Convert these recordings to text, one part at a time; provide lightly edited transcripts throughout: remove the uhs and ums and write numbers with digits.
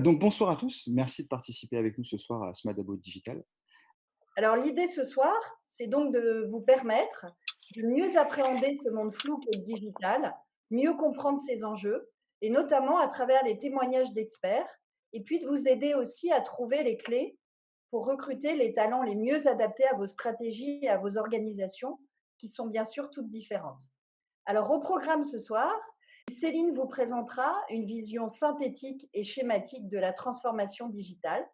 Donc bonsoir à tous, merci de participer avec nous ce soir à Smadabo Digital. Alors l'idée ce soir, c'est donc de vous permettre de mieux appréhender ce monde flou qu'est le digital, mieux comprendre ses enjeux, et notamment à travers les témoignages d'experts, et puis de vous aider aussi à trouver les clés pour recruter les talents les mieux adaptés à vos stratégies et à vos organisations, qui sont bien sûr toutes différentes. Alors au programme ce soir, Céline vous présentera une vision synthétique et schématique de la transformation digitale.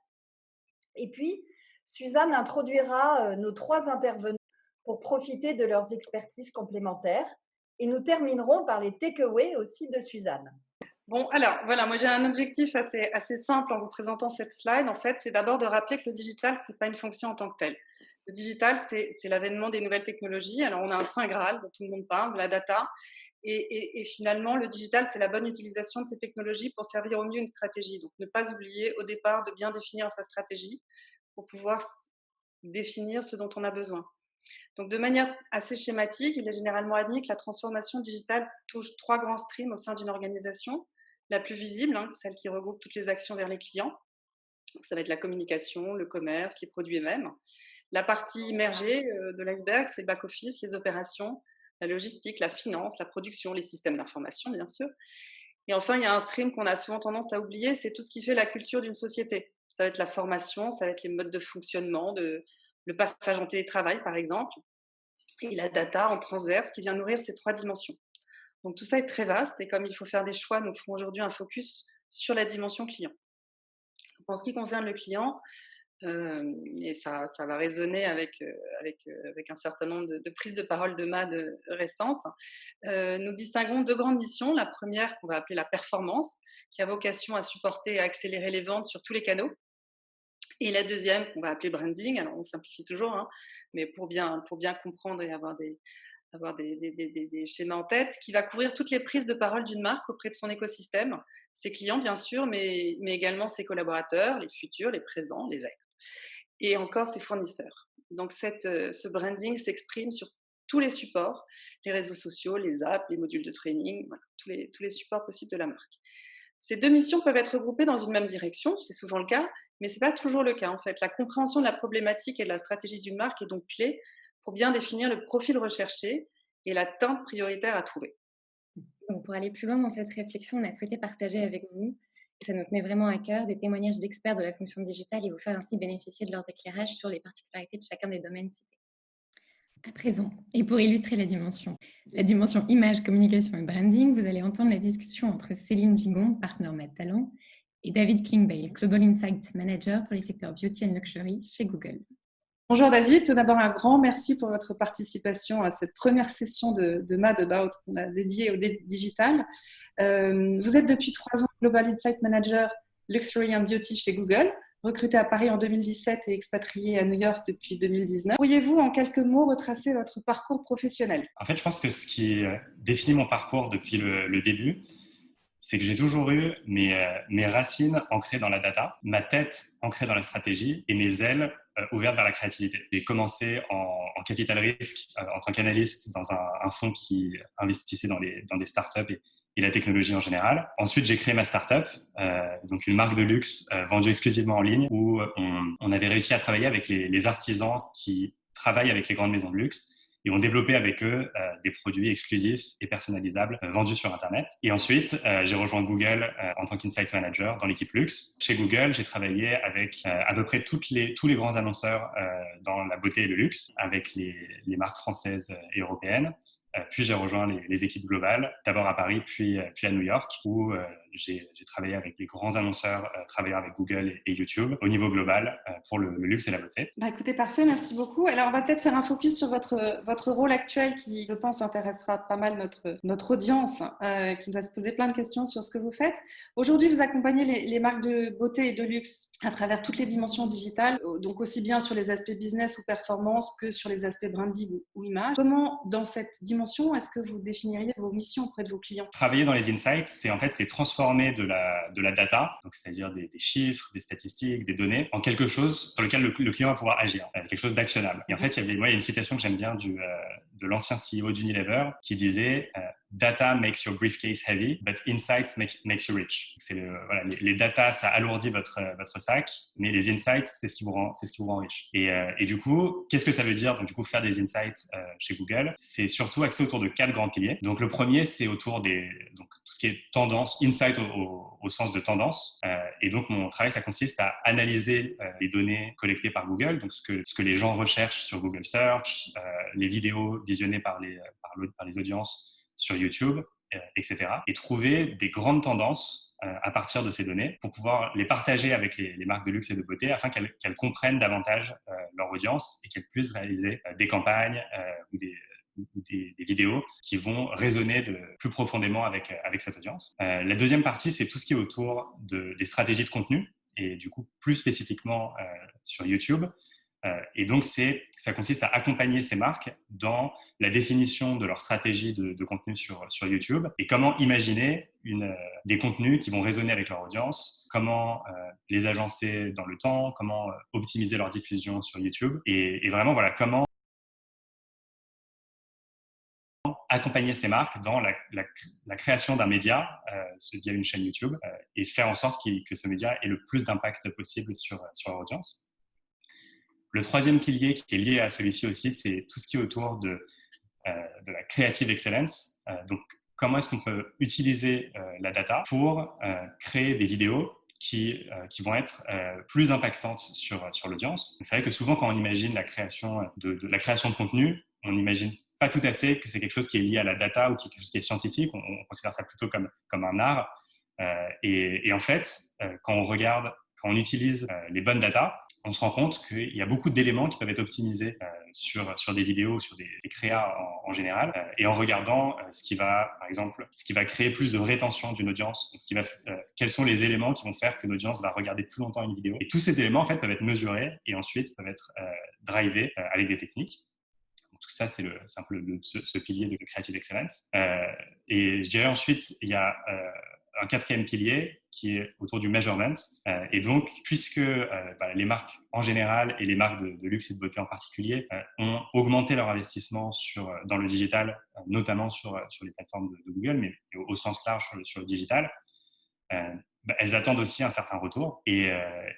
Et puis, Suzanne introduira nos trois intervenants pour profiter de leurs expertises complémentaires. Et nous terminerons par les takeaways aussi de Suzanne. Bon, alors voilà, moi j'ai un objectif assez simple en vous présentant cette slide. En fait, c'est d'abord de rappeler que le digital, c'est pas une fonction en tant que telle. Le digital, c'est l'avènement des nouvelles technologies. Alors, on a un saint graal dont tout le monde parle, de la data. Et finalement, le digital, c'est la bonne utilisation de ces technologies pour servir au mieux une stratégie. Donc, ne pas oublier au départ de bien définir sa stratégie pour pouvoir définir ce dont on a besoin. Donc, de manière assez schématique, il est généralement admis que la transformation digitale touche trois grands streams au sein d'une organisation. La plus visible, celle qui regroupe toutes les actions vers les clients. Donc, ça va être la communication, le commerce, les produits eux-mêmes. La partie immergée de l'iceberg, c'est le back-office, les opérations, la logistique, la finance, la production, les systèmes d'information, bien sûr. Et enfin, il y a un stream qu'on a souvent tendance à oublier, c'est tout ce qui fait la culture d'une société. Ça va être la formation, ça va être les modes de fonctionnement, le passage en télétravail, par exemple, et la data en transverse qui vient nourrir ces trois dimensions. Donc tout ça est très vaste et comme il faut faire des choix, nous ferons aujourd'hui un focus sur la dimension client. Donc, en ce qui concerne le client, et ça va résonner avec un certain nombre de prises de parole de MAD récentes, nous distinguons deux grandes missions. La première, qu'on va appeler la performance, qui a vocation à supporter et à accélérer les ventes sur tous les canaux. Et la deuxième, qu'on va appeler branding, alors on simplifie toujours, mais pour bien comprendre et avoir des schémas en tête, qui va couvrir toutes les prises de parole d'une marque auprès de son écosystème, ses clients bien sûr, mais également ses collaborateurs, les futurs, les présents, les ex, et encore ses fournisseurs. Donc ce branding s'exprime sur tous les supports, les réseaux sociaux, les apps, les modules de training, voilà, tous les supports possibles de la marque. Ces deux missions peuvent être regroupées dans une même direction, c'est souvent le cas, mais ce n'est pas toujours le cas en fait. La compréhension de la problématique et de la stratégie d'une marque est donc clé pour bien définir le profil recherché et la teinte prioritaire à trouver. Donc, pour aller plus loin dans cette réflexion, on a souhaité partager avec vous, et ça nous tenait vraiment à cœur, des témoignages d'experts de la fonction digitale et vous faire ainsi bénéficier de leurs éclairages sur les particularités de chacun des domaines cités. À présent, et pour illustrer la dimension image, communication et branding, vous allez entendre la discussion entre Céline Gigon, partner Mad Talent, et David Klingbeil, Global Insight Manager pour les secteurs Beauty and Luxury chez Google. Bonjour David, tout d'abord un grand merci pour votre participation à cette première session de Mad About qu'on a dédiée au digital. Vous êtes depuis 3 ans Global Insight Manager Luxury and Beauty chez Google, recruté à Paris en 2017 et expatrié à New York depuis 2019. Pourriez-vous en quelques mots retracer votre parcours professionnel ? En fait, je pense que ce qui définit mon parcours depuis le début, c'est que j'ai toujours eu mes racines ancrées dans la data, ma tête ancrée dans la stratégie et mes ailes ouvertes vers la créativité. J'ai commencé en capital risque en tant qu'analyste dans un fonds qui investissait dans des startups et la technologie en général. Ensuite, j'ai créé ma startup, donc une marque de luxe vendue exclusivement en ligne, où on avait réussi à travailler avec les artisans qui travaillent avec les grandes maisons de luxe et ont développé avec eux des produits exclusifs et personnalisables vendus sur Internet. Et ensuite, j'ai rejoint Google en tant qu'Insight Manager dans l'équipe luxe. Chez Google, j'ai travaillé avec à peu près tous les grands annonceurs dans la beauté et le luxe, avec les marques françaises et européennes. Puis j'ai rejoint les équipes globales, d'abord à Paris, puis à New York, où j'ai travaillé avec les grands annonceurs, travaillant avec Google et YouTube au niveau global pour le luxe et la beauté. Écoutez, parfait, merci beaucoup. Alors, on va peut-être faire un focus sur votre rôle actuel qui, je pense, intéressera pas mal notre audience qui doit se poser plein de questions sur ce que vous faites. Aujourd'hui, vous accompagnez les marques de beauté et de luxe à travers toutes les dimensions digitales, donc aussi bien sur les aspects business ou performance que sur les aspects branding ou image. Comment, dans cette dimension, est-ce que vous définiriez vos missions auprès de vos clients ? Travailler dans les insights, c'est transformer de la data, donc c'est-à-dire des chiffres, des statistiques, des données, en quelque chose sur lequel le client va pouvoir agir, quelque chose d'actionnable. Et en fait, il y a une citation que j'aime bien de l'ancien CEO d'Unilever qui disait data makes your briefcase heavy, but insights makes you rich. Voilà, les data, ça alourdit votre sac, mais les insights, c'est ce qui vous rend riche. Et du coup, qu'est-ce que ça veut dire? Donc, du coup, faire des insights chez Google, c'est surtout axé autour de 4 grands piliers. Donc, le premier, c'est autour donc, tout ce qui est tendance, insight au sens de tendance. Et donc, mon travail, ça consiste à analyser les données collectées par Google, donc ce que les gens recherchent sur Google Search, les vidéos visionnées par les audiences sur YouTube, etc. Et trouver des grandes tendances à partir de ces données pour pouvoir les partager avec les marques de luxe et de beauté afin qu'elles comprennent davantage leur audience et qu'elles puissent réaliser des campagnes ou des vidéos qui vont résonner plus profondément avec cette audience. La deuxième partie, c'est tout ce qui est autour des stratégies de contenu et du coup plus spécifiquement sur YouTube. Et donc, ça consiste à accompagner ces marques dans la définition de leur stratégie de contenu sur YouTube et comment imaginer des contenus qui vont résonner avec leur audience, comment les agencer dans le temps, comment optimiser leur diffusion sur YouTube et vraiment, voilà, comment accompagner ces marques dans la création d'un média via une chaîne YouTube et faire en sorte que ce média ait le plus d'impact possible sur leur audience. Le troisième pilier qui est lié à celui-ci aussi, c'est tout ce qui est autour de la creative excellence. Donc, comment est-ce qu'on peut utiliser la data pour créer des vidéos qui vont être plus impactantes sur l'audience. C'est vrai que souvent, quand on imagine la création de contenu, on n'imagine pas tout à fait que c'est quelque chose qui est lié à la data ou quelque chose qui est scientifique. On considère ça plutôt comme un art. Et en fait, quand on utilise les bonnes datas, on se rend compte qu'il y a beaucoup d'éléments qui peuvent être optimisés sur des vidéos, sur des créas en général, et en regardant ce qui va créer plus de rétention d'une audience, quels sont les éléments qui vont faire que l'audience va regarder plus longtemps une vidéo. Et tous ces éléments en fait peuvent être mesurés et ensuite peuvent être drivés avec des techniques. Donc, tout ça, c'est un peu ce pilier de Creative Excellence. Et je dirais ensuite, il y a un quatrième pilier qui est autour du measurement. Et donc, puisque les marques en général et les marques de luxe et de beauté en particulier ont augmenté leur investissement dans le digital, notamment sur les plateformes de Google, mais au sens large sur le digital, elles attendent aussi un certain retour et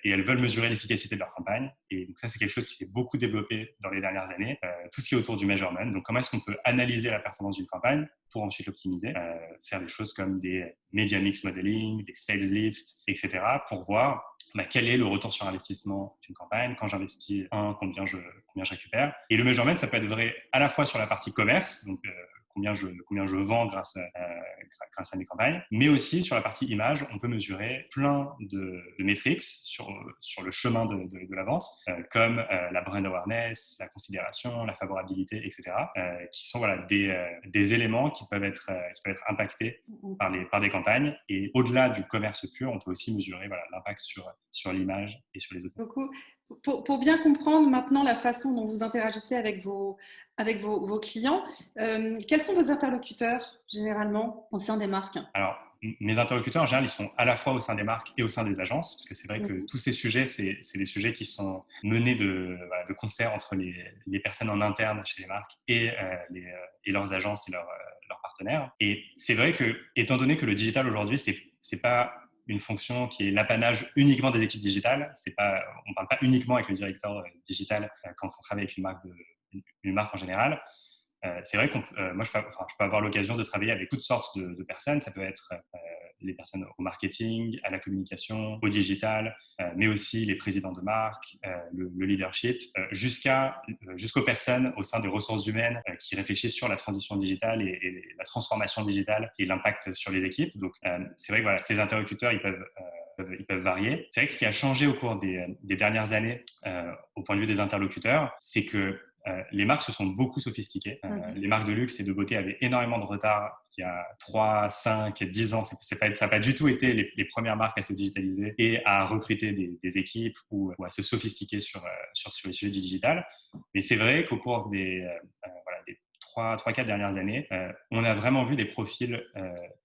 elles veulent mesurer l'efficacité de leur campagne. Et donc ça, c'est quelque chose qui s'est beaucoup développé dans les dernières années, tout ce qui est autour du measurement. Donc, comment est-ce qu'on peut analyser la performance d'une campagne pour ensuite l'optimiser, faire des choses comme des media mix modeling, des sales lift, etc. pour voir quel est le retour sur investissement d'une campagne, quand j'investis combien je récupère. Et le measurement, ça peut être vrai à la fois sur la partie commerce, donc combien je vends grâce à mes campagnes, mais aussi sur la partie image, on peut mesurer plein de métriques sur le chemin de la vente, comme la brand awareness, la considération, la favorabilité, etc., qui sont des éléments qui peuvent être impactés par des campagnes. Et au-delà du commerce pur, on peut aussi mesurer l'impact sur l'image et sur les autres. Beaucoup. Pour bien comprendre maintenant la façon dont vous interagissez avec vos clients, quels sont vos interlocuteurs généralement au sein des marques? Alors, mes interlocuteurs en général, ils sont à la fois au sein des marques et au sein des agences, parce que c'est vrai que tous ces sujets, c'est des sujets qui sont menés de concert entre les personnes en interne chez les marques et leurs agences et leurs partenaires. Et c'est vrai que, étant donné que le digital aujourd'hui, c'est pas une fonction qui est l'apanage uniquement des équipes digitales. On ne parle pas uniquement avec le directeur digital quand on travaille avec une marque en général. C'est vrai que moi, je peux avoir l'occasion de travailler avec toutes sortes de personnes. Ça peut être les personnes au marketing, à la communication, au digital, mais aussi les présidents de marque, le leadership, jusqu'aux personnes au sein des ressources humaines qui réfléchissent sur la transition digitale et la transformation digitale et l'impact sur les équipes. Donc, c'est vrai que ces interlocuteurs, ils peuvent varier. C'est vrai que ce qui a changé au cours des dernières années au point de vue des interlocuteurs, c'est que les marques se sont beaucoup sophistiquées. Les marques de luxe et de beauté avaient énormément de retard il y a 3, 5, 10 ans. Ça n'a pas du tout été les premières marques à se digitaliser et à recruter des équipes ou à se sophistiquer sur les sujets du digital. Mais c'est vrai qu'au cours des 3-4 dernières années, on a vraiment vu des profils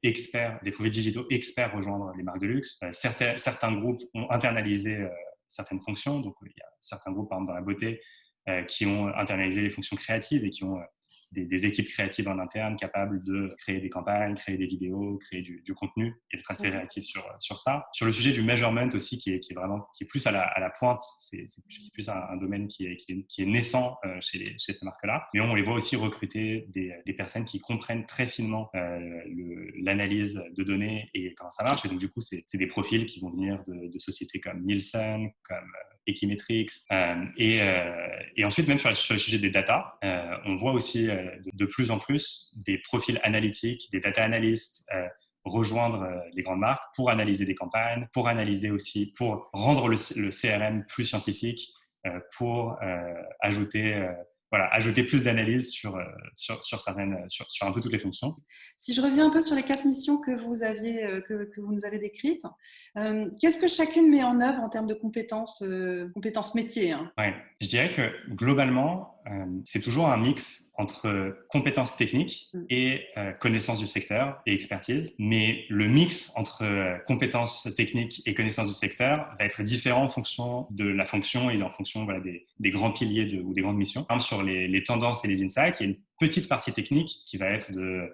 experts, des profils digitaux experts rejoindre les marques de luxe. Certains groupes ont internalisé certaines fonctions. Donc, il y a certains groupes, par exemple, dans la beauté, qui ont internalisé les fonctions créatives et qui ont des équipes créatives en interne capables de créer des campagnes, créer des vidéos, créer du contenu et d'être assez réactifs sur ça. Sur le sujet du measurement aussi, qui est plus à la pointe, c'est plus un domaine qui est naissant chez ces marques-là. Mais on les voit aussi recruter des personnes qui comprennent très finement l'analyse de données et comment ça marche. Et donc, du coup, c'est des profils qui vont venir de sociétés comme Nielsen, comme Equimetrix. Et ensuite, même sur le sujet des data, on voit aussi de plus en plus des profils analytiques, des data analysts rejoindre les grandes marques pour analyser des campagnes, pour analyser aussi, pour rendre le CRM plus scientifique, pour ajouter plus d'analyse sur un peu toutes les fonctions. Si je reviens un peu sur les 4 missions que vous nous avez décrites, qu'est-ce que chacune met en œuvre en termes de compétences métiers, hein? Ouais, je dirais que globalement, c'est toujours un mix entre compétences techniques et connaissances du secteur et expertise. Mais le mix entre compétences techniques et connaissances du secteur va être différent en fonction de la fonction et en fonction des grands piliers ou des grandes missions. Par exemple, sur les tendances et les insights, il y a une petite partie technique qui va être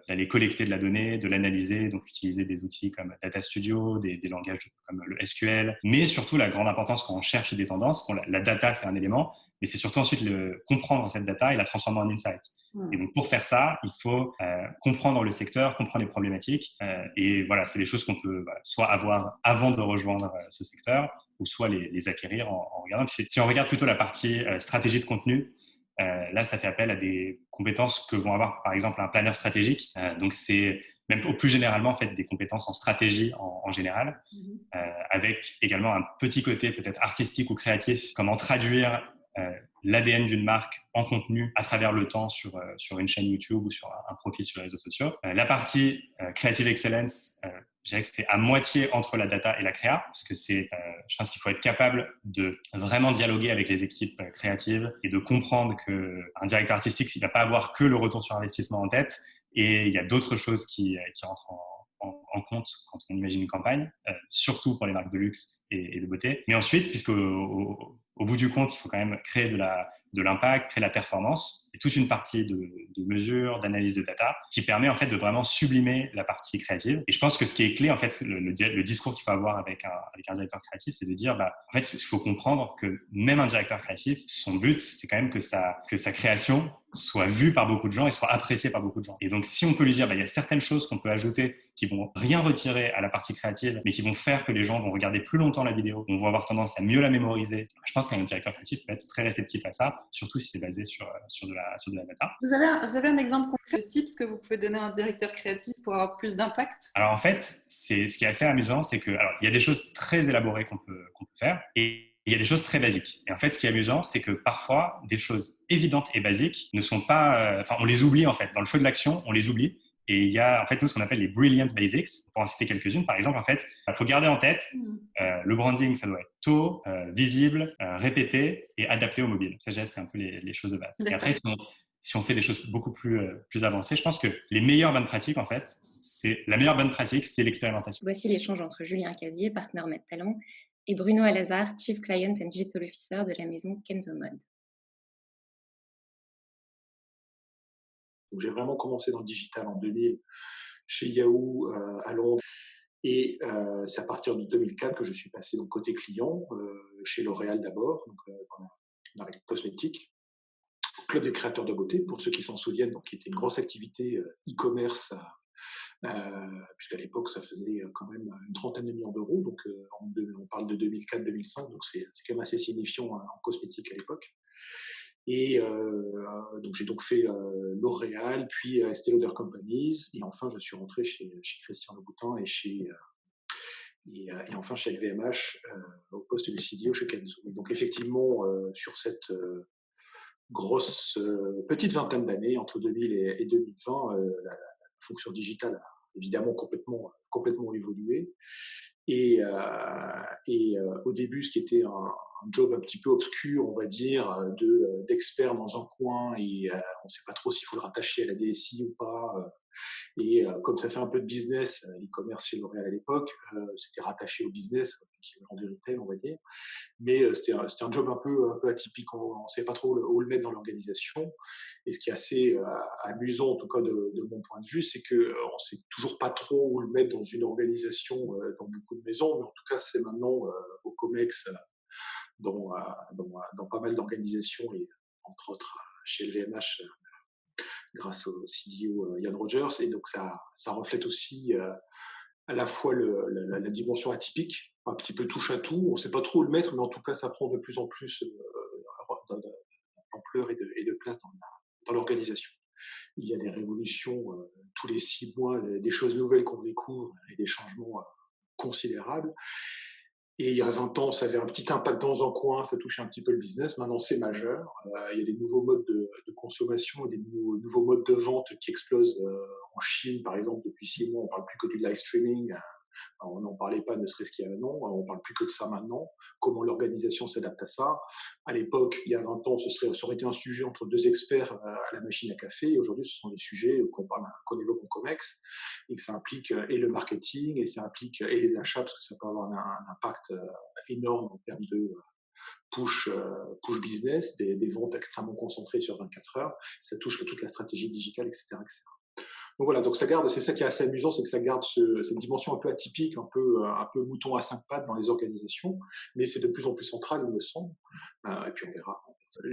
d'aller collecter de la donnée, de l'analyser, donc utiliser des outils comme Data Studio, des langages comme le SQL, mais surtout la grande importance quand on cherche des tendances. La data, c'est un élément, mais c'est surtout ensuite comprendre cette data et la transformer en insight. Et donc, pour faire ça, il faut comprendre le secteur, comprendre les problématiques. Et voilà, c'est des choses qu'on peut soit avoir avant de rejoindre ce secteur, ou soit les acquérir en regardant. Puis si on regarde plutôt la partie stratégie de contenu, là, ça fait appel à des compétences que vont avoir, par exemple, un planeur stratégique. Donc, c'est même au plus généralement, en fait, des compétences en stratégie en général, avec également un petit côté peut-être artistique ou créatif, comment traduire l'ADN d'une marque en contenu à travers le temps sur une chaîne YouTube ou sur un profil sur les réseaux sociaux. La partie Creative Excellence, je dirais que c'est à moitié entre la data et la créa, parce que je pense qu'il faut être capable de vraiment dialoguer avec les équipes créatives et de comprendre qu'un directeur artistique, il ne va pas avoir que le retour sur investissement en tête, et il y a d'autres choses qui rentrent en compte quand on imagine une campagne, surtout pour les marques de luxe et de beauté. Mais ensuite, puisque au bout du compte, il faut quand même créer de l'impact, créer de la performance, et toute une partie de mesure, d'analyse de data, qui permet en fait de vraiment sublimer la partie créative. Et je pense que ce qui est clé, en fait, le discours qu'il faut avoir avec un directeur créatif, c'est de dire, en fait, il faut comprendre que même un directeur créatif, son but, c'est quand même que sa création soit vue par beaucoup de gens et soit appréciée par beaucoup de gens. Et donc, si on peut lui dire, il y a certaines choses qu'on peut ajouter qui vont rien retirer à la partie créative, mais qui vont faire que les gens vont regarder plus longtemps la vidéo, vont avoir tendance à mieux la mémoriser. Je pense qu'un directeur créatif peut être très réceptif à ça, surtout si c'est basé sur de la data. Vous avez un exemple concret de tips que vous pouvez donner à un directeur créatif pour avoir plus d'impact? Alors en fait, ce qui est assez amusant, c'est que il y a des choses très élaborées qu'on peut faire et il y a des choses très basiques. Et en fait, ce qui est amusant, c'est que parfois, des choses évidentes et basiques ne sont pas... on les oublie en fait. Dans le feu de l'action, on les oublie. Et il y a en fait nous ce qu'on appelle les brilliant basics. Pour en citer quelques-unes, par exemple, en fait, il faut garder en tête le branding, ça doit être tôt, visible, répété et adapté au mobile. Ça, c'est un peu les choses de base. Et après, si on fait des choses beaucoup plus avancées, je pense que la meilleure bonne pratique, c'est l'expérimentation. Voici l'échange entre Julien Casier, partenaire Met Talent, et Bruno Alazar, Chief Client and Digital Officer de la maison Kenzo Mode. Donc, j'ai vraiment commencé dans le digital en 2000 chez Yahoo à Londres. Et c'est à partir de 2004 que je suis passé donc, côté client, chez L'Oréal d'abord, donc, dans la cosmétique. Club des créateurs de beauté, pour ceux qui s'en souviennent, donc, qui était une grosse activité e-commerce, puisqu'à l'époque, ça faisait quand même une trentaine de millions d'euros. Donc, on parle de 2004-2005, donc c'est quand même assez signifiant en cosmétique à l'époque. Et donc j'ai fait L'Oréal, puis Estée Lauder Companies, et enfin je suis rentré chez Christian Louboutin et enfin chez LVMH au poste de CDO chez Kenzo. Et donc effectivement sur cette grosse petite vingtaine d'années entre 2000 et 2020, la fonction digitale a évidemment complètement évolué. Et au début, ce qui était un job un petit peu obscur, on va dire, d'expert dans un coin, et on ne sait pas trop s'il faut le rattacher à la DSI ou pas. Et comme ça fait un peu de business, l'e-commerce chez L'Oréal à l'époque, c'était rattaché au business, l'équivalent du retail, on va dire. Mais c'était un job un peu atypique. On ne savait pas trop où le mettre dans l'organisation. Et ce qui est assez amusant, en tout cas de mon point de vue, c'est qu'on ne sait toujours pas trop où le mettre dans une organisation, dans beaucoup de maisons. Mais en tout cas, c'est maintenant au COMEX, dans pas mal d'organisations, et entre autres chez LVMH, grâce au CDO Ian Rogers. Et donc, ça reflète aussi à la fois la dimension atypique, un petit peu touche à tout. On ne sait pas trop où le mettre, mais en tout cas, ça prend de plus en plus d'ampleur et de place dans l'organisation. Il y a des révolutions tous les 6 mois, des choses nouvelles qu'on découvre et des changements considérables. Et il y a 20 ans, ça avait un petit impact dans un coin, ça touchait un petit peu le business. Maintenant, c'est majeur. Il y a des nouveaux modes de consommation, des nouveaux modes de vente qui explosent en Chine, par exemple. Depuis 6 mois, on ne parle plus que du live streaming. On n'en parlait pas, ne serait-ce qu'il y a un an. On ne parle plus que de ça maintenant. Comment l'organisation s'adapte à ça. À l'époque, il y a 20 ans, ça aurait été un sujet entre 2 experts à la machine à café. Et aujourd'hui, ce sont des sujets qu'on évoque en COMEX, et que ça implique et le marketing, et ça implique et les achats, parce que ça peut avoir un impact énorme en termes de push business, des ventes extrêmement concentrées sur 24 heures. Ça touche toute la stratégie digitale, etc., etc. Donc voilà, donc c'est ça qui est assez amusant, c'est que ça garde cette dimension un peu atypique, un peu mouton à 5 pattes dans les organisations, mais c'est de plus en plus central, il me semble. Et puis on verra.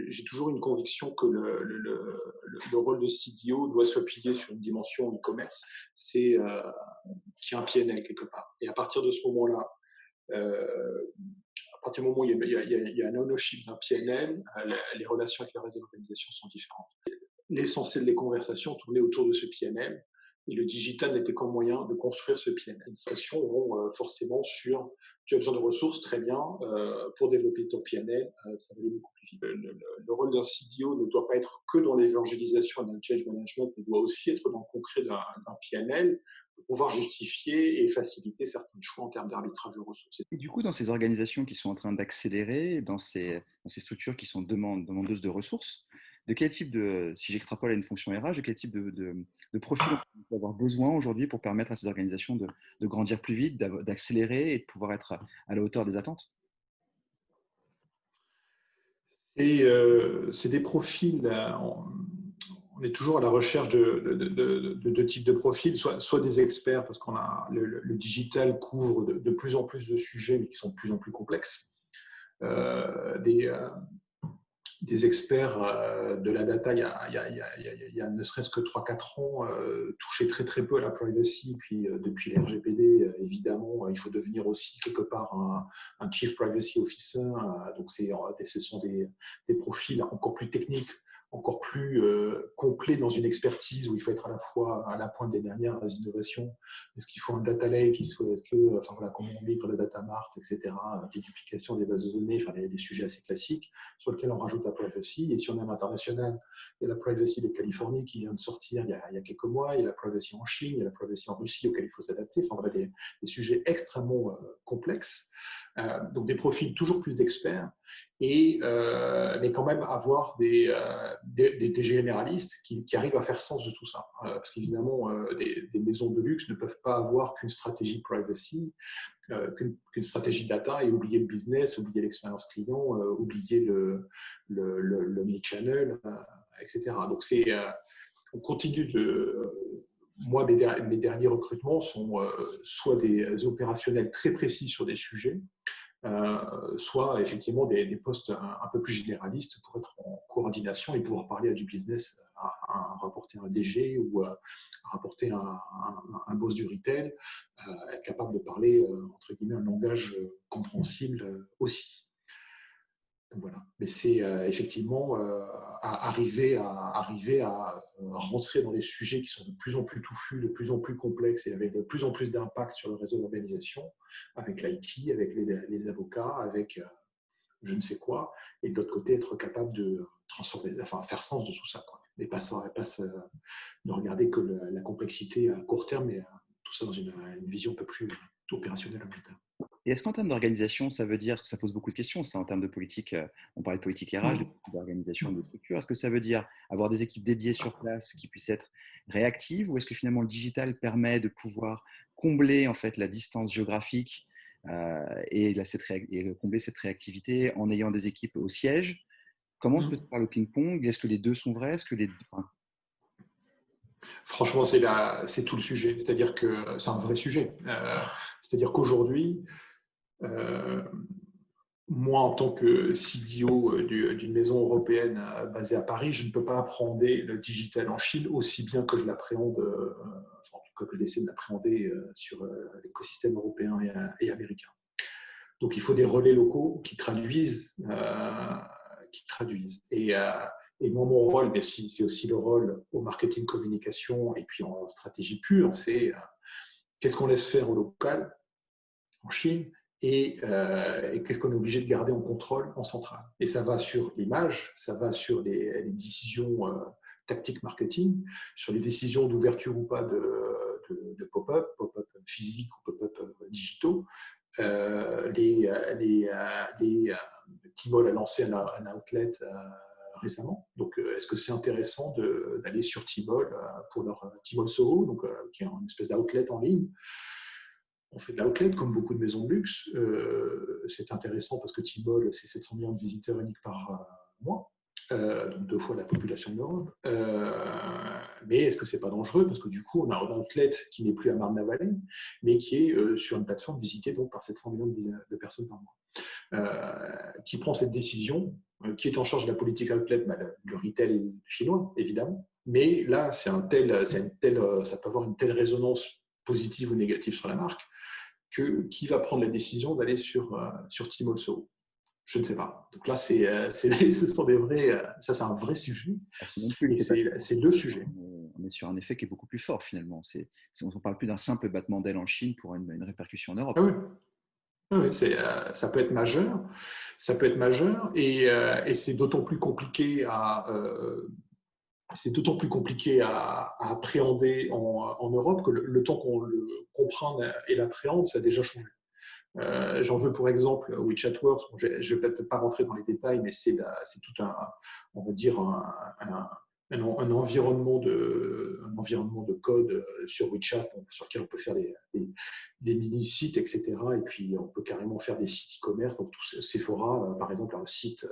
J'ai toujours une conviction que le rôle de CDO doit s'appuyer sur une dimension e-commerce, c'est qu'il y a un PNL quelque part. Et à partir de ce moment-là, à partir du moment où il y a un ownership d'un PNL, les relations avec le reste de l'organisation sont différentes. L'essentiel des conversations tournait autour de ce PNL, et le digital n'était qu'un moyen de construire ce PNL. Les discussions vont forcément sur tu as besoin de ressources, très bien, pour développer ton PNL, ça va aller beaucoup plus vite. Le rôle d'un CDO ne doit pas être que dans l'évangélisation et dans le change management, mais doit aussi être dans le concret d'un PNL pour pouvoir justifier et faciliter certains choix en termes d'arbitrage de ressources. Et du coup, dans ces organisations qui sont en train d'accélérer, dans ces structures qui sont demandeuses de ressources, de quel type si j'extrapole à une fonction RH, de quel type de profil on peut avoir besoin aujourd'hui pour permettre à ces organisations de grandir plus vite, d'accélérer et de pouvoir être à la hauteur des attentes? C'est des profils, on est toujours à la recherche de 2 types de profils, soit des experts, parce qu'on a le digital couvre de plus en plus de sujets, mais qui sont de plus en plus complexes. Des experts de la data, il y a ne serait-ce que 3-4 ans, touchaient très très peu à la privacy. Puis depuis les RGPD, évidemment, il faut devenir aussi quelque part un Chief Privacy Officer. Donc ce sont des profils encore plus techniques, encore plus complets dans une expertise où il faut être à la fois à la pointe des dernières innovations. Est-ce qu'il faut un data lake? Comment on migre le data mart, etc. Déduplication des bases de données, des sujets assez classiques sur lesquels on rajoute la privacy. Et si on est à l'international, il y a la privacy de Californie qui vient de sortir il y a quelques mois, il y a la privacy en Chine, il y a la privacy en Russie auquel il faut s'adapter. Des sujets extrêmement complexes. Donc des profils toujours plus d'experts, mais quand même avoir des généralistes qui arrivent à faire sens de tout ça. Parce qu'évidemment, des maisons de luxe ne peuvent pas avoir qu'une stratégie privacy, qu'une stratégie data, et oublier le business, oublier l'expérience client, oublier le omnichannel, etc. Donc on continue moi, mes derniers recrutements sont soit des opérationnels très précis sur des sujets, soit effectivement des postes un peu plus généralistes pour être en coordination et pouvoir parler à du business, à rapporter un DG ou à rapporter un boss du retail, être capable de parler, entre guillemets, un langage compréhensible aussi. Donc voilà. Mais c'est effectivement arriver à rentrer dans des sujets qui sont de plus en plus touffus, de plus en plus complexes et avec de plus en plus d'impact sur le réseau d'organisation, avec l'IT, avec les avocats, avec je ne sais quoi, et de l'autre côté, être capable de transformer, faire sens de tout ça, quoi. Et pas de regarder que la complexité à court terme, mais tout ça dans une vision un peu plus opérationnel en interne. Et est-ce qu'en termes d'organisation, ça veut dire, parce que ça pose beaucoup de questions, ça en termes de politique, on parlait de politique RH, d'organisation, de structure, est-ce que ça veut dire avoir des équipes dédiées sur place qui puissent être réactives, ou est-ce que finalement le digital permet de pouvoir combler en fait la distance géographique et combler cette réactivité en ayant des équipes au siège? Comment peut se faire le ping-pong? Est-ce que les deux sont vrais? Est-ce que Franchement, c'est tout le sujet. C'est-à-dire que c'est un vrai sujet. C'est-à-dire qu'aujourd'hui, moi, en tant que CDO d'une maison européenne basée à Paris, je ne peux pas appréhender le digital en Chine aussi bien que je l'appréhende, en tout cas que j'essaie de l'appréhender sur l'écosystème européen et américain. Donc, il faut des relais locaux qui traduisent. Et moi, mon rôle, mais c'est aussi le rôle au marketing communication et puis en stratégie pure, c'est qu'est-ce qu'on laisse faire au local en Chine et qu'est-ce qu'on est obligé de garder en contrôle en centrale. Et ça va sur l'image, ça va sur les décisions tactiques marketing, sur les décisions d'ouverture ou pas de pop-up physiques ou pop-up digitaux. Tmall a lancé un outlet récemment. Donc, est-ce que c'est intéressant d'aller sur Tmall pour leur Tmall Soho, donc, qui est une espèce d'outlet en ligne? On fait de l'outlet comme beaucoup de maisons de luxe. C'est intéressant parce que Tmall, c'est 700 millions de visiteurs uniques par mois, donc 2 fois la population de l'Europe. Mais est-ce que c'est pas dangereux? Parce que du coup, on a un outlet qui n'est plus à Marne-la-Vallée, mais qui est sur une plateforme visitée donc, par 700 millions de personnes par mois. Qui prend cette décision, qui est en charge de la politique outlet, le retail chinois, évidemment. Mais là, ça peut avoir une telle résonance positive ou négative sur la marque, qui va prendre la décision d'aller sur Tmall Soho? Je ne sais pas. Donc là, ce sont des vrais. Ça, c'est un vrai sujet. c'est même plus c'est le sujet. On est sur un effet qui est beaucoup plus fort finalement. On ne parle plus d'un simple battement d'aile en Chine pour une répercussion en Europe. Ah oui. Oui, ça peut être majeur. Ça peut être majeur et c'est d'autant plus compliqué à appréhender en Europe que le temps qu'on le comprenne et l'appréhende, ça a déjà changé. J'en veux pour exemple WeChat Works. Je ne vais peut-être pas rentrer dans les détails, mais c'est tout on va dire un environnement de code sur WeChat sur lequel on peut faire des mini-sites, etc. Et puis, on peut carrément faire des sites e-commerce. Donc, Sephora, par exemple, a un site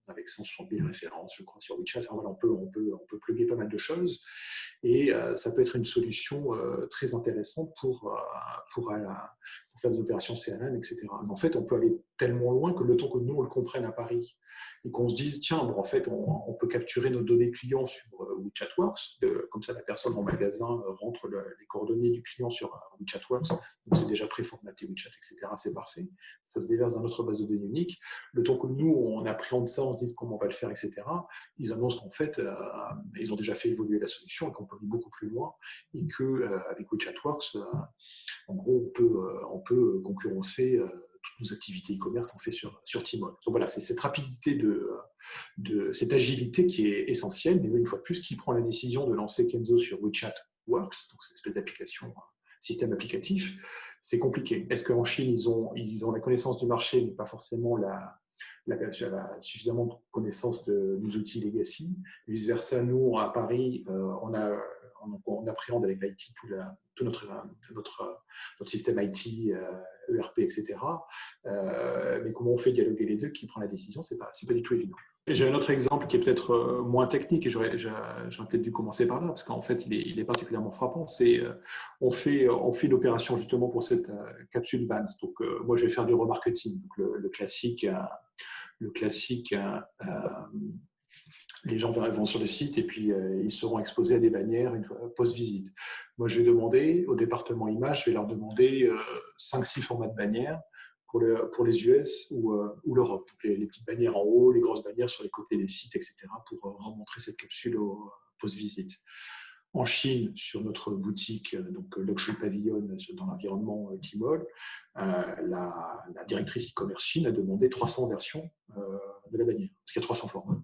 avec 160 000 références, je crois, sur WeChat. Enfin, voilà, on peut plugger pas mal de choses. Et ça peut être une solution très intéressante pour faire des opérations CRM, etc. Mais en fait, on peut aller tellement loin que le temps que nous, on le comprenne à Paris et qu'on se dise, tiens, bon, en fait, on peut capturer nos données clients sur WeChat Works. Comme ça, la personne en magasin rentre les coordonnées du client sur WeChat Works. Donc, c'est déjà préformaté WeChat, etc. C'est parfait. Ça se déverse dans notre base de données unique. Le temps que nous, on appréhende ça, on se dise comment on va le faire, etc. Ils annoncent qu'en fait, ils ont déjà fait évoluer la solution et qu'on peut aller beaucoup plus loin et qu'avec WeChat Works, en gros, on peut concurrencer toutes nos activités e-commerce qu'on fait sur Tmall. Donc voilà, c'est cette rapidité, cette agilité qui est essentielle. Mais une fois de plus, qui prend la décision de lancer Kenzo sur WeChat Works, donc cette espèce d'application, système applicatif, c'est compliqué. Est-ce qu'en Chine, ils ont la connaissance du marché, mais pas forcément suffisamment de connaissance de nos outils legacy? Vice versa, nous, à Paris, on appréhende avec l'IT tout notre système IT, ERP, etc. Mais comment on fait dialoguer les deux? Qui prend la décision? C'est pas du tout évident. Et j'ai un autre exemple qui est peut-être moins technique, et j'aurais peut-être dû commencer par là, parce qu'en fait, il est particulièrement frappant. C'est on fait une opération justement pour cette capsule Vans. Donc, moi, je vais faire du remarketing, donc le classique. Les gens vont sur le site et puis ils seront exposés à des bannières une fois post-visite. Moi, je vais demander au département image, je vais leur demander 5-6 formats de bannières pour les US ou l'Europe. Donc les petites bannières en haut, les grosses bannières sur les côtés des sites, etc. pour remontrer cette capsule post-visite. En Chine, sur notre boutique, donc Luxury Pavilion, dans l'environnement Tmall, la directrice e-commerce Chine a demandé 300 versions de la bannière, parce qu'il y a 300 formats.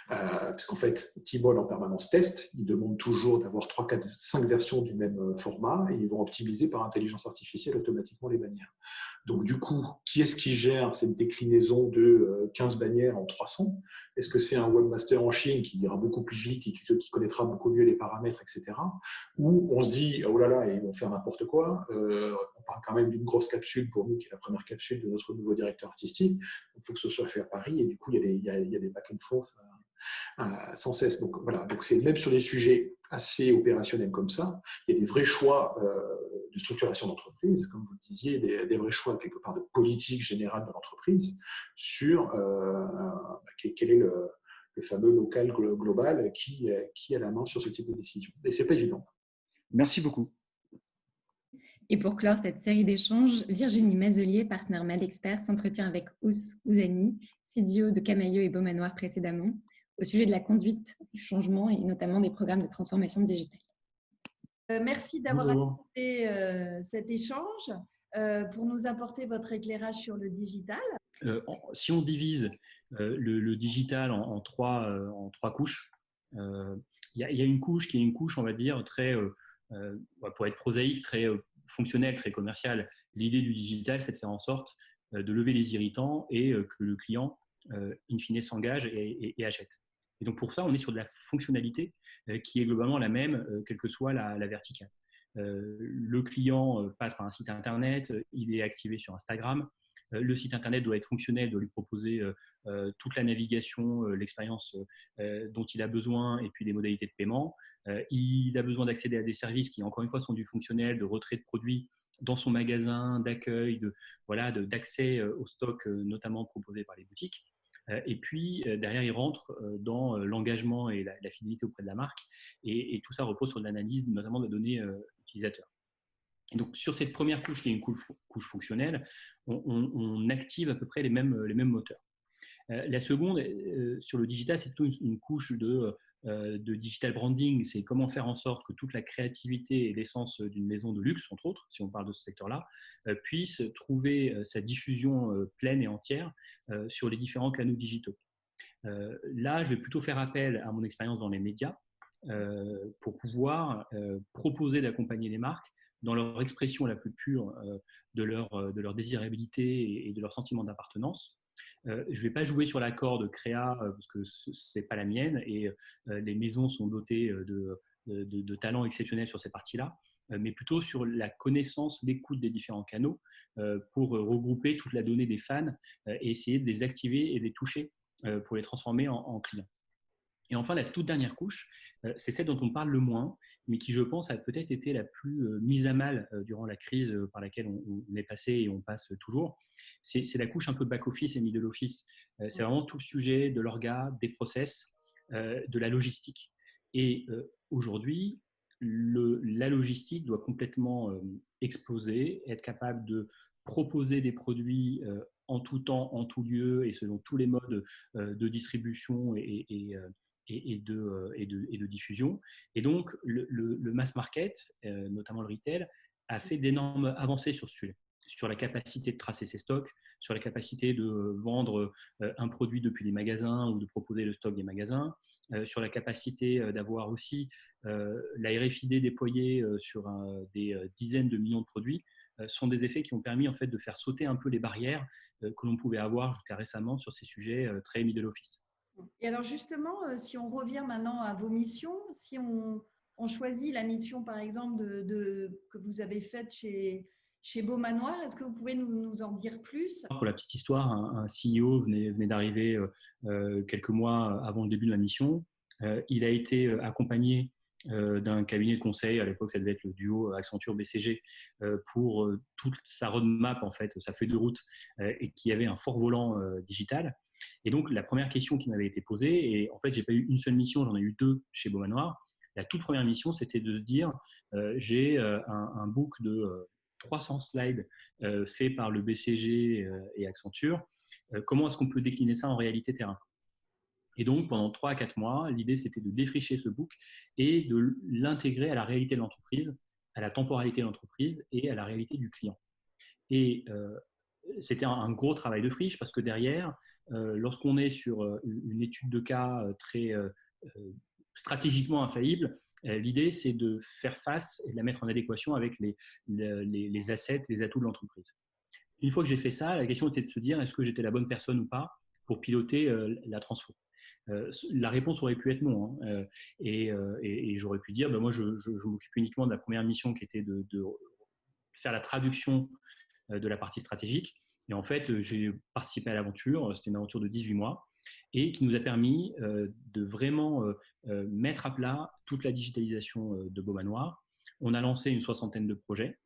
Parce qu'en fait, Tmall en permanence teste, ils demandent toujours d'avoir 3, 4, 5 versions du même format et ils vont optimiser par intelligence artificielle automatiquement les bannières. Donc du coup, qui est-ce qui gère cette déclinaison de 15 bannières en 300? Est-ce que c'est un webmaster en Chine qui ira beaucoup plus vite et qui connaîtra beaucoup mieux les paramètres, etc. Ou on se dit, oh là là, ils vont faire n'importe quoi. On parle quand même d'une grosse capsule pour nous, qui est la première capsule de notre nouveau directeur artistique. Il faut que ce soit fait à Paris et du coup, il y a des back and forth sans cesse. Donc voilà, donc c'est même sur des sujets assez opérationnels comme ça, il y a des vrais choix de structuration d'entreprise, comme vous le disiez, des vrais choix quelque part de politique générale de l'entreprise sur quel est le fameux local global qui a la main sur ce type de décision. Et c'est pas évident. Merci beaucoup. Et pour clore cette série d'échanges, Virginie Mazelier, partenaire Madexpert, s'entretient avec Ous Ouzani, CDO de Camaïeu et Beaumanoir précédemment, au sujet de la conduite du changement et notamment des programmes de transformation digitale. Merci d'avoir accepté cet échange pour nous apporter votre éclairage sur le digital. Si on divise le digital en trois couches, il y a une couche qui est une couche, on va dire, très, pour être prosaïque, très fonctionnelle, très commerciale. L'idée du digital, c'est de faire en sorte de lever les irritants et que le client, in fine, s'engage et achète. Et donc, pour ça, on est sur de la fonctionnalité qui est globalement la même, quelle que soit la verticale. Le client passe par un site Internet, il est activé sur Instagram. Le site Internet doit être fonctionnel, doit lui proposer toute la navigation, l'expérience dont il a besoin et puis des modalités de paiement. Il a besoin d'accéder à des services qui, encore une fois, sont du fonctionnel, de retrait de produits dans son magasin, d'accueil, d'accès au stock, notamment proposé par les boutiques. Et puis, derrière, il rentre dans l'engagement et la fidélité auprès de la marque. Et tout ça repose sur l'analyse, notamment de données utilisateurs. Et donc, sur cette première couche, qui est une couche fonctionnelle, on active à peu près les mêmes moteurs. La seconde, sur le digital, c'est plutôt une couche de digital branding. C'est comment faire en sorte que toute la créativité et l'essence d'une maison de luxe, entre autres, si on parle de ce secteur-là, puisse trouver sa diffusion pleine et entière sur les différents canaux digitaux. Là, je vais plutôt faire appel à mon expérience dans les médias pour pouvoir proposer d'accompagner les marques dans leur expression la plus pure de leur désirabilité et de leur sentiment d'appartenance. Je ne vais pas jouer sur la corde créa parce que ce n'est pas la mienne et les maisons sont dotées de talents exceptionnels sur ces parties-là, mais plutôt sur la connaissance, l'écoute des différents canaux pour regrouper toute la donnée des fans et essayer de les activer et de les toucher pour les transformer en clients. Et enfin, la toute dernière couche, c'est celle dont on parle le moins, mais qui, je pense, a peut-être été la plus mise à mal durant la crise par laquelle on est passé et on passe toujours. C'est la couche un peu back-office et middle office. C'est vraiment tout le sujet de l'orga, des process, de la logistique. Et aujourd'hui, la logistique doit complètement exploser, être capable de proposer des produits en tout temps, en tout lieu et selon tous les modes de distribution et de diffusion. Et donc, le mass market, notamment le retail, a fait d'énormes avancées sur ce sujet, sur la capacité de tracer ses stocks, sur la capacité de vendre un produit depuis les magasins ou de proposer le stock des magasins, sur la capacité d'avoir aussi la RFID déployée sur des dizaines de millions de produits, sont des effets qui ont permis en fait de faire sauter un peu les barrières que l'on pouvait avoir jusqu'à récemment sur ces sujets très middle office. Et alors justement, si on revient maintenant à vos missions, si on choisit la mission par exemple que vous avez faite chez Beaumanoir, est-ce que vous pouvez nous en dire plus? Pour la petite histoire, un CEO venait d'arriver quelques mois avant le début de la mission. Il a été accompagné d'un cabinet de conseil, à l'époque ça devait être le duo Accenture-BCG, pour toute sa roadmap, en fait, sa feuille de route, et qui avait un fort volant digital. Et donc, la première question qui m'avait été posée, et en fait, je n'ai pas eu une seule mission, j'en ai eu deux chez Beaumanoir. La toute première mission, c'était de se dire, j'ai un book de 300 slides fait par le BCG et Accenture. Comment est-ce qu'on peut décliner ça en réalité terrain? Et donc, pendant 3 à 4 mois, l'idée, c'était de défricher ce book et de l'intégrer à la réalité de l'entreprise, à la temporalité de l'entreprise et à la réalité du client. Et c'était un gros travail de friche parce que derrière, lorsqu'on est sur une étude de cas très stratégiquement infaillible, l'idée, c'est de faire face et de la mettre en adéquation avec les assets, les atouts de l'entreprise. Une fois que j'ai fait ça, la question était de se dire est-ce que j'étais la bonne personne ou pas pour piloter la transfo. La réponse aurait pu être non. Hein. Et j'aurais pu dire moi, je m'occupe uniquement de la première mission qui était de faire la traduction de la partie stratégique. Et en fait, j'ai participé à l'aventure. C'était une aventure de 18 mois et qui nous a permis de vraiment mettre à plat toute la digitalisation de Beaumanoir. On a lancé une 60aine de projets.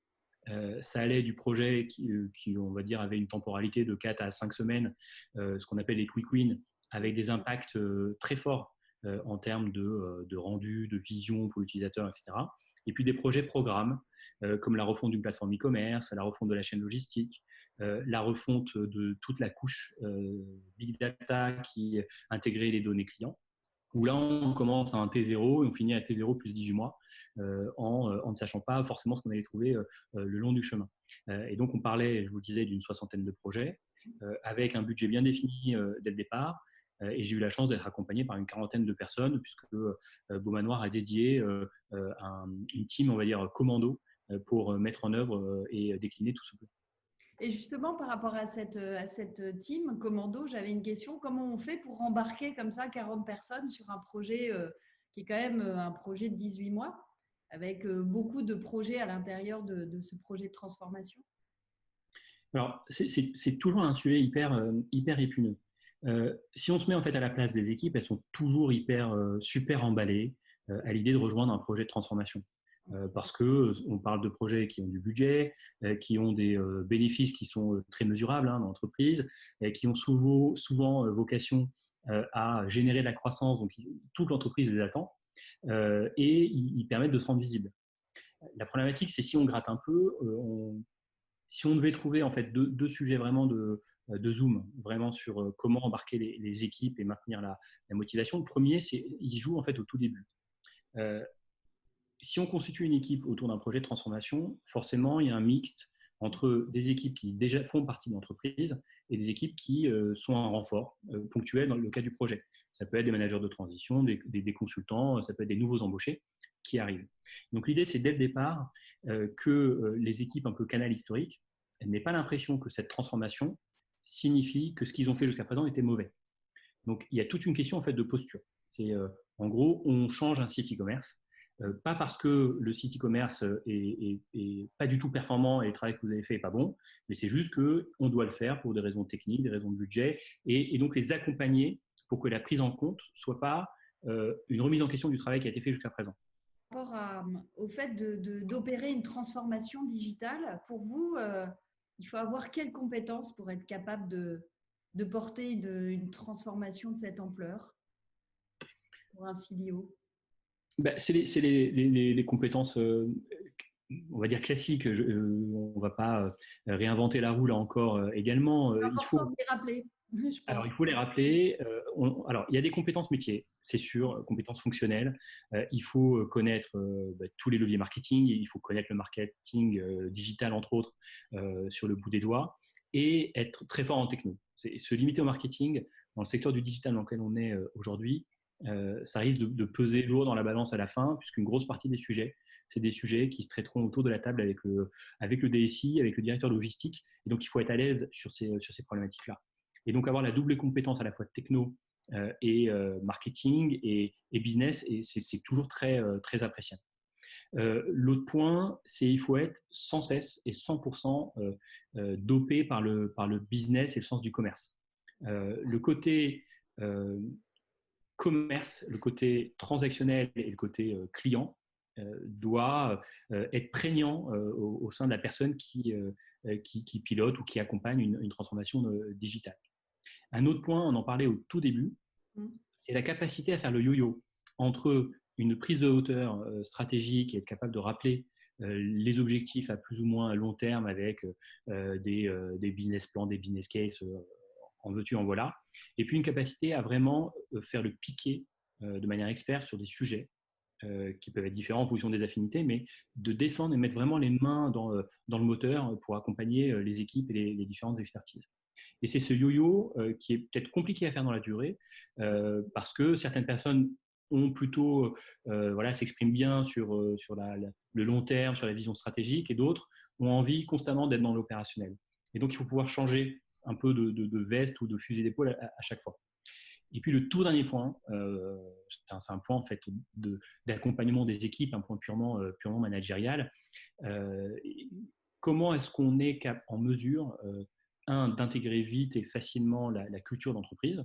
Ça allait du projet qui, on va dire, avait une temporalité de 4 à 5 semaines, ce qu'on appelle les quick wins, avec des impacts très forts en termes de rendu, de vision pour l'utilisateur, etc. Et puis des projets programmes, comme la refonte d'une plateforme e-commerce, la refonte de la chaîne logistique, la refonte de toute la couche Big Data qui intégrait les données clients, où là, on commence à un T0 et on finit à T0 plus 18 mois en ne sachant pas forcément ce qu'on allait trouver le long du chemin. Et donc, on parlait, je vous le disais, d'une 60aine de projets avec un budget bien défini dès le départ. Et j'ai eu la chance d'être accompagné par une 40aine de personnes puisque Beaumanoir a dédié une team, on va dire, commando pour mettre en œuvre et décliner tout ce plan. Et justement, par rapport à cette team commando, j'avais une question. Comment on fait pour embarquer comme ça 40 personnes sur un projet qui est quand même un projet de 18 mois, avec beaucoup de projets à l'intérieur de ce projet de transformation? Alors, c'est toujours un sujet hyper épineux. Si on se met en fait à la place des équipes, elles sont toujours super emballées à l'idée de rejoindre un projet de transformation. Parce qu'on parle de projets qui ont du budget, qui ont des bénéfices qui sont très mesurables dans l'entreprise, qui ont souvent vocation à générer de la croissance, donc toute l'entreprise les attend, et ils permettent de se rendre visibles. La problématique, c'est si on gratte un peu, si on devait trouver en fait deux sujets vraiment de zoom, vraiment sur comment embarquer les équipes et maintenir la motivation. Le premier, il se joue en fait au tout début. Si on constitue une équipe autour d'un projet de transformation, forcément, il y a un mixte entre des équipes qui déjà font partie de l'entreprise et des équipes qui sont un renfort ponctuel dans le cas du projet. Ça peut être des managers de transition, des consultants, ça peut être des nouveaux embauchés qui arrivent. Donc l'idée, c'est dès le départ que les équipes un peu canal historiques n'aient pas l'impression que cette transformation signifie que ce qu'ils ont fait jusqu'à présent était mauvais. Donc il y a toute une question en fait de posture. C'est en gros, on change un site e-commerce. Pas parce que le site e-commerce est pas du tout performant et le travail que vous avez fait n'est pas bon, mais c'est juste qu'on doit le faire pour des raisons techniques, des raisons de budget, et donc les accompagner pour que la prise en compte ne soit pas une remise en question du travail qui a été fait jusqu'à présent. Par rapport au fait d'opérer une transformation digitale, pour vous, il faut avoir quelles compétences pour être capable de porter une transformation de cette ampleur pour un CDO? C'est les compétences, on va dire classiques. On ne va pas réinventer la roue là encore également. C'est important de les rappeler, je pense. Alors, il faut les rappeler. Alors, il y a des compétences métiers, c'est sûr, compétences fonctionnelles. Il faut connaître tous les leviers marketing. Il faut connaître le marketing digital, entre autres, sur le bout des doigts, et être très fort en techno. Se limiter au marketing dans le secteur du digital dans lequel on est aujourd'hui, ça risque de peser lourd dans la balance à la fin, puisqu'une grosse partie des sujets, c'est des sujets qui se traiteront autour de la table avec le DSI, avec le directeur logistique. Et donc, il faut être à l'aise sur ces problématiques-là. Et donc, avoir la double compétence à la fois techno et marketing et business, et c'est toujours très appréciable. L'autre point, c'est qu'il faut être sans cesse et 100% dopé par le business et le sens du commerce. Le côté commerce, le côté transactionnel et le côté client doit être prégnant au sein de la personne qui pilote ou qui accompagne une transformation digitale. Un autre point, on en parlait au tout début, c'est la capacité à faire le yo-yo entre une prise de hauteur stratégique et être capable de rappeler les objectifs à plus ou moins long terme avec des business plans, des business cases, en veux-tu, en voilà. Et puis une capacité à vraiment faire le piquer de manière experte sur des sujets qui peuvent être différents en fonction des affinités, mais de descendre et mettre vraiment les mains dans le moteur pour accompagner les équipes et les différentes expertises. Et c'est ce yo-yo qui est peut-être compliqué à faire dans la durée, parce que certaines personnes ont plutôt, s'expriment bien sur le long terme, sur la vision stratégique, et d'autres ont envie constamment d'être dans l'opérationnel. Et donc, il faut pouvoir changer un peu de veste ou de fusil d'épaule à chaque fois. Et puis le tout dernier point, c'est un point en fait d'accompagnement des équipes, un point purement managérial. Comment est-ce qu'on est en mesure, d'intégrer vite et facilement la culture d'entreprise,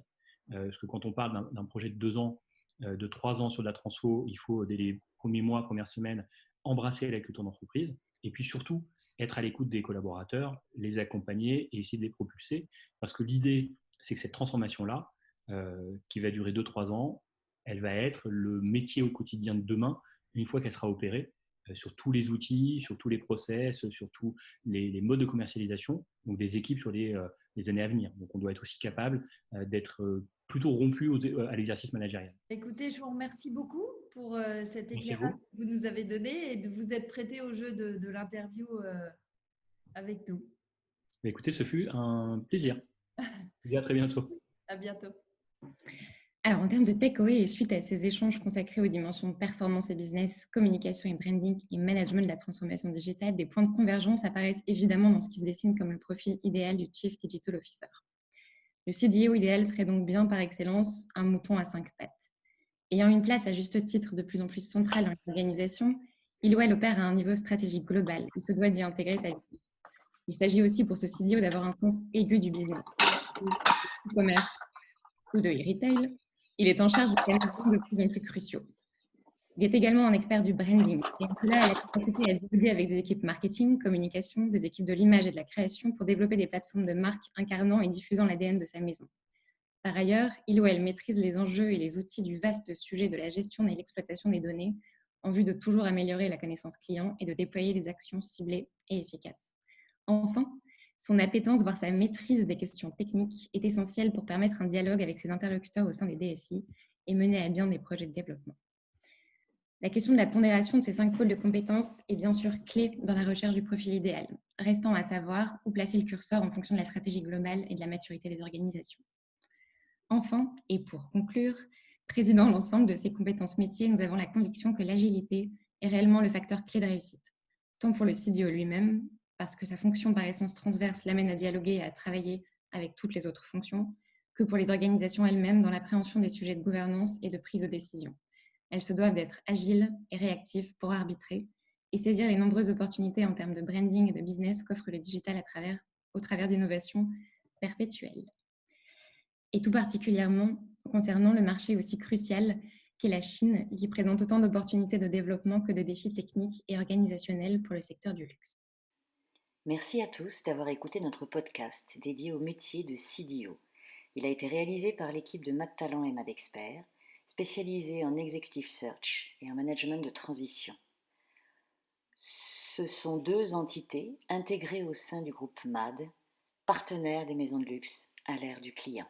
parce que quand on parle d'un projet de 2 ans, de 3 ans sur de la transfo, il faut dès les premiers mois, premières semaines, embrasser la culture d'entreprise, et puis surtout être à l'écoute des collaborateurs, les accompagner et essayer de les propulser, parce que l'idée, c'est que cette transformation-là, qui va durer 2-3 ans, elle va être le métier au quotidien de demain, une fois qu'elle sera opérée, sur tous les outils, sur tous les process, sur tous les modes de commercialisation, donc des équipes sur les années à venir. Donc on doit être aussi capable d'être plutôt rompu à l'exercice managérial. Écoutez, je vous remercie beaucoup pour cet Merci à éclairage vous. que vous nous avez donné et de vous être prêté au jeu de l'interview avec nous. Écoutez, ce fut un plaisir. Je vous dis à très bientôt. À bientôt. Alors, en termes de takeaway et suite à ces échanges consacrés aux dimensions performance et business, communication et branding et management de la transformation digitale, des points de convergence apparaissent évidemment dans ce qui se dessine comme le profil idéal du Chief Digital Officer. Le CDO idéal serait donc bien par excellence un mouton à 5 pattes. Ayant une place à juste titre de plus en plus centrale dans l'organisation, il ou elle opère à un niveau stratégique global et se doit d'y intégrer sa vie. Il s'agit aussi pour ce CDO d'avoir un sens aigu du business, du commerce ou de e-retail. Il est en charge de thèmes de plus en plus cruciaux. Il est également un expert du branding et en cela a la capacité à dialoguer avec des équipes marketing, communication, des équipes de l'image et de la création pour développer des plateformes de marque incarnant et diffusant l'ADN de sa maison. Par ailleurs, il ou elle maîtrise les enjeux et les outils du vaste sujet de la gestion et l'exploitation des données en vue de toujours améliorer la connaissance client et de déployer des actions ciblées et efficaces. Enfin, son appétence, voire sa maîtrise des questions techniques, est essentielle pour permettre un dialogue avec ses interlocuteurs au sein des DSI et mener à bien des projets de développement. La question de la pondération de ces 5 pôles de compétences est bien sûr clé dans la recherche du profil idéal, restant à savoir où placer le curseur en fonction de la stratégie globale et de la maturité des organisations. Enfin, et pour conclure, présidant l'ensemble de ces compétences métiers, nous avons la conviction que l'agilité est réellement le facteur clé de réussite, tant pour le CDO lui-même, parce que sa fonction par essence transverse l'amène à dialoguer et à travailler avec toutes les autres fonctions, que pour les organisations elles-mêmes dans l'appréhension des sujets de gouvernance et de prise de décision. Elles se doivent d'être agiles et réactives pour arbitrer et saisir les nombreuses opportunités en termes de branding et de business qu'offre le digital au travers d'innovations perpétuelles. Et tout particulièrement concernant le marché aussi crucial qu'est la Chine, qui présente autant d'opportunités de développement que de défis techniques et organisationnels pour le secteur du luxe. Merci à tous d'avoir écouté notre podcast dédié au métier de CDO. Il a été réalisé par l'équipe de Mad Talent et Mad Expert, spécialisée en Executive Search et en management de transition. Ce sont 2 entités intégrées au sein du groupe MAD, partenaires des maisons de luxe à l'ère du client.